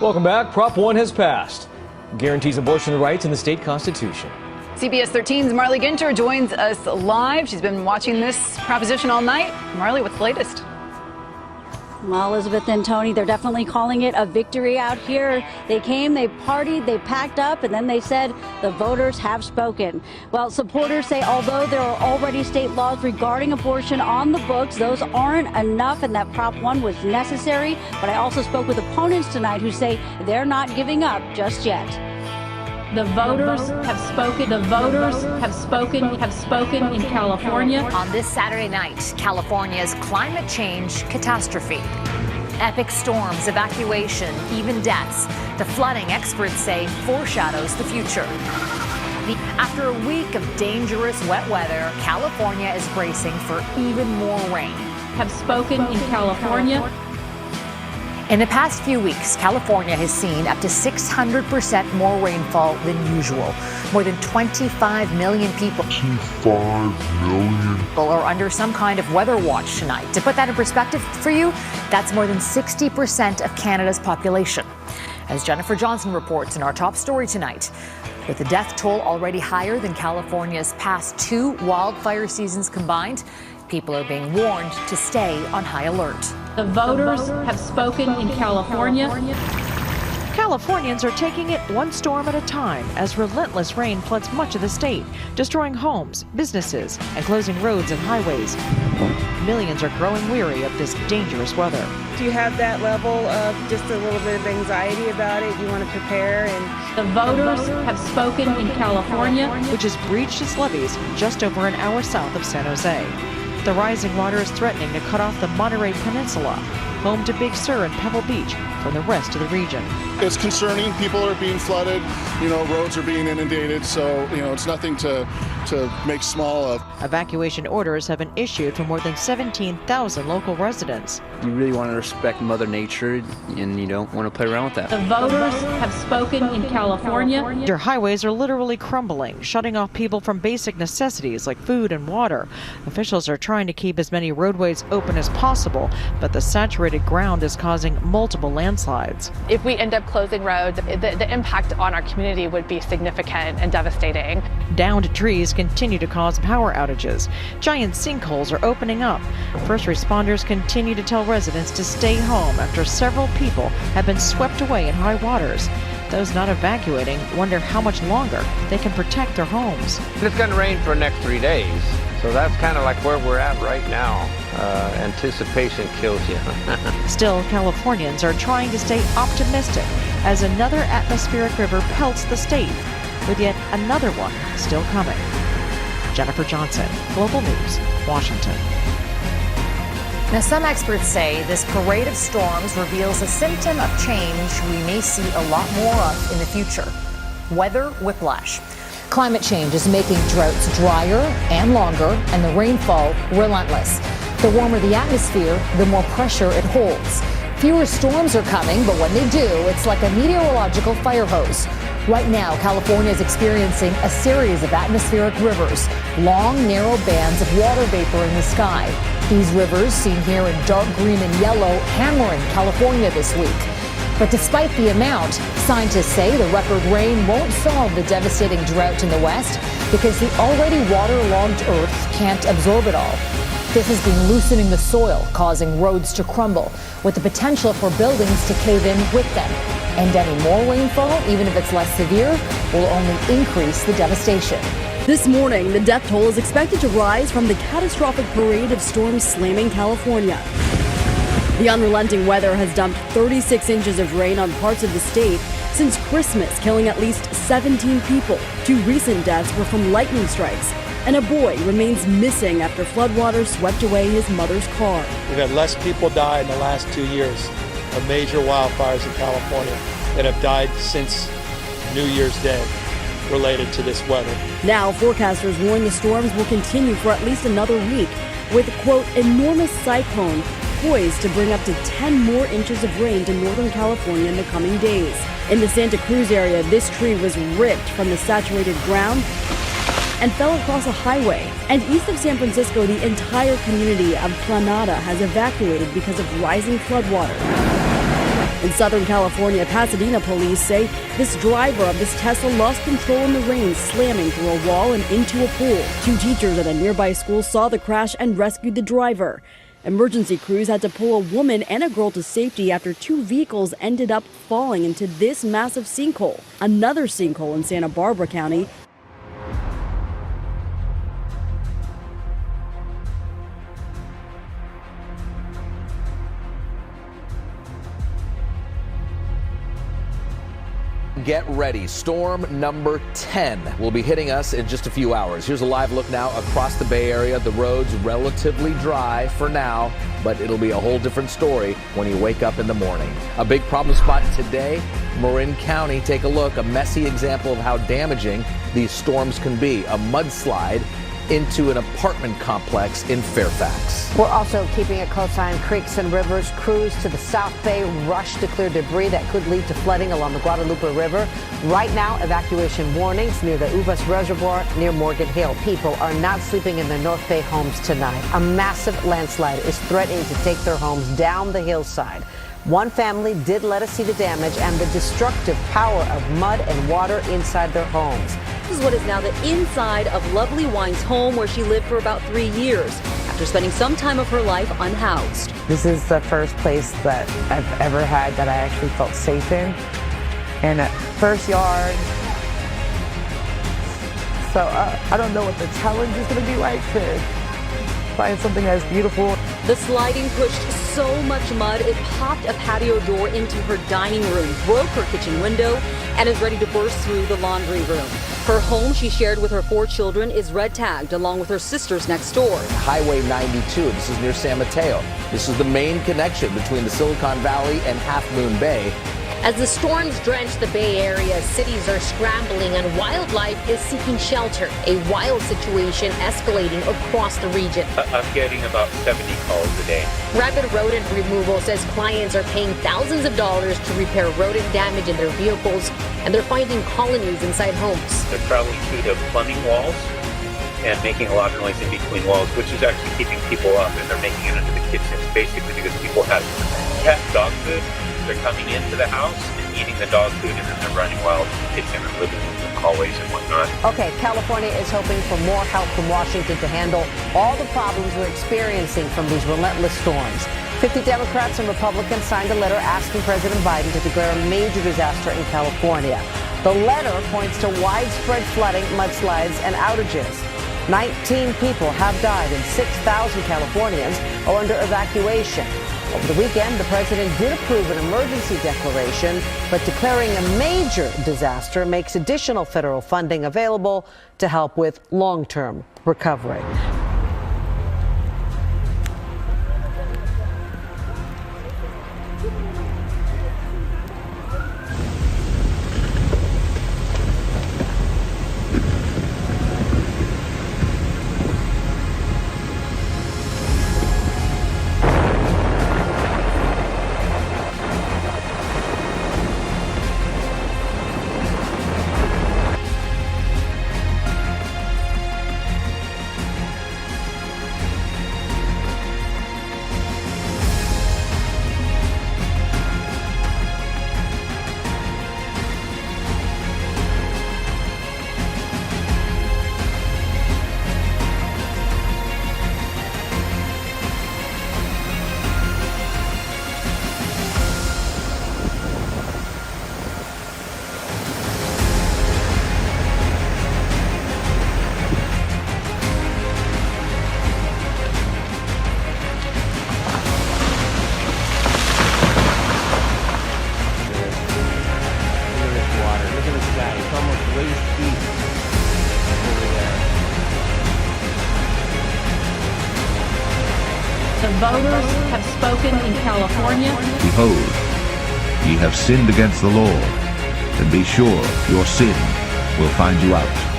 Welcome back. Prop 1 has passed. Guarantees abortion rights in the state constitution. CBS 13's Marley Ginter joins us live. She's been watching this proposition all night. Marley, what's the latest? Well, Elizabeth and Tony, they're definitely calling it a victory out here. They came, they partied, they packed up, and then they said the voters have spoken. Well, supporters say although there are already state laws regarding abortion on the books, those aren't enough and that Prop 1 was necessary. But I also spoke with opponents tonight who say they're not giving up just yet. The voters have spoken. The voters have spoken in California. On this Saturday night, California's climate change catastrophe. Epic storms, evacuation, even deaths. The flooding, experts say, foreshadows the future. After a week of dangerous wet weather, California is bracing for even more rain. Have spoken in California. In the past few weeks, California has seen up to 600% more rainfall than usual. More than 25 million people are under some kind of weather watch tonight. To put that in perspective for you, that's more than 60% of Canada's population. As Jennifer Johnson reports in our top story tonight, with the death toll already higher than California's past 2 wildfire seasons combined, people are being warned to stay on high alert. The voters have spoken in California. Californians are taking it one storm at a time as relentless rain floods much of the state, destroying homes, businesses, and closing roads and highways. Millions are growing weary of this dangerous weather. Do you have that level of just a little bit of anxiety about it? You want to prepare? And the voters have spoken in California, which has breached its levees just over an hour south of San Jose. The rising water is threatening to cut off the Monterey Peninsula, home to Big Sur and Pebble Beach, from the rest of the region. It's concerning. People are being flooded. Roads are being inundated. So, it's nothing to make small of. Evacuation orders have been issued for more than 17,000 local residents. You really want to respect Mother Nature, and you don't want to play around with that. The voters have spoken in California. Their highways are literally crumbling, shutting off people from basic necessities like food and water. Officials are trying to keep as many roadways open as possible, but the saturated ground is causing multiple landslides. If we end up closing roads, the impact on our community would be significant and devastating. Downed trees continue to cause power outages. Giant sinkholes are opening up. First responders continue to tell residents to stay home after several people have been swept away in high waters. Those not evacuating wonder how much longer they can protect their homes. It's going to rain for the next 3 days, so that's kind of like where we're at right now. Anticipation kills you. Still, Californians are trying to stay optimistic as another atmospheric river pelts the state, with yet another one still coming. Jennifer Johnson, Global News, Washington. Now, some experts say this parade of storms reveals a symptom of change we may see a lot more of in the future: weather whiplash. Climate change is making droughts drier and longer, and the rainfall relentless. The warmer the atmosphere, the more pressure it holds. Fewer storms are coming, but when they do, it's like a meteorological fire hose. Right now, California is experiencing a series of atmospheric rivers, long, narrow bands of water vapor in the sky. These rivers, seen here in dark green and yellow, hammering California this week. But despite the amount, scientists say the record rain won't solve the devastating drought in the West because the already waterlogged Earth can't absorb it all. This has been loosening the soil, causing roads to crumble, with the potential for buildings to cave in with them. And any more rainfall, even if it's less severe, will only increase the devastation. This morning, the death toll is expected to rise from the catastrophic parade of storms slamming California. The unrelenting weather has dumped 36 inches of rain on parts of the state since Christmas, killing at least 17 people. 2 recent deaths were from lightning strikes, and a boy remains missing after floodwaters swept away his mother's car. We've had less people die in the last 2 years of major wildfires in California that have died since New Year's Day related to this weather. Now, forecasters warn the storms will continue for at least another week, with, quote, enormous cyclone poised to bring up to 10 more inches of rain to Northern California in the coming days. In the Santa Cruz area, this tree was ripped from the saturated ground and fell across a highway. And east of San Francisco, the entire community of Planada has evacuated because of rising floodwater. In Southern California, Pasadena police say this driver of this Tesla lost control in the rain, slamming through a wall and into a pool. 2 teachers at a nearby school saw the crash and rescued the driver. Emergency crews had to pull a woman and a girl to safety after 2 vehicles ended up falling into this massive sinkhole. Another sinkhole in Santa Barbara County. Get ready. Storm number 10 will be hitting us in just a few hours. Here's a live look now across the Bay Area. The roads relatively dry for now, but it'll be a whole different story when you wake up in the morning. A big problem spot today, Marin County. Take a look. A messy example of how damaging these storms can be. A mudslide into an apartment complex in Fairfax. We're also keeping a close eye on creeks and rivers. Crews to the South Bay rush to clear debris that could lead to flooding along the Guadalupe River. Right now, evacuation warnings near the Uvas Reservoir near Morgan Hill. People are not sleeping in their North Bay homes tonight. A massive landslide is threatening to take their homes down the hillside. One family did let us see the damage and the destructive power of mud and water inside their homes. This is what is now the inside of Lovely Wine's home, where she lived for about 3 years after spending some time of her life unhoused. This is the first place that I've ever had that I actually felt safe in. And first yard. So I don't know what the challenge is going to be like to find something as beautiful. The sliding pushed so much mud, it popped a patio door into her dining room, broke her kitchen window, and is ready to burst through the laundry room. Her home she shared with her 4 children is red tagged along with her sisters next door. Highway 92, this is near San Mateo. This is the main connection between the Silicon Valley and Half Moon Bay. As the storms drench the Bay Area, cities are scrambling and wildlife is seeking shelter. A wild situation escalating across the region. I'm getting about 70 calls a day. Rapid Rodent Removal says clients are paying thousands of dollars to repair rodent damage in their vehicles, and they're finding colonies inside homes. They're traveling through the plumbing walls and making a lot of noise in between walls, which is actually keeping people up, and they're making it into the kitchens basically because people have pet dog food. They're coming into the house and eating the dog food, and then they're running wild in the kitchen and living in the hallways and whatnot. Okay, California is hoping for more help from Washington to handle all the problems we're experiencing from these relentless storms. 50 Democrats and Republicans signed a letter asking President Biden to declare a major disaster in California. The letter points to widespread flooding, mudslides, and outages. 19 people have died and 6,000 Californians are under evacuation. Over the weekend, the president did approve an emergency declaration, but declaring a major disaster makes additional federal funding available to help with long-term recovery. The voters have spoken in California. Behold, ye have sinned against the Lord, and be sure your sin will find you out.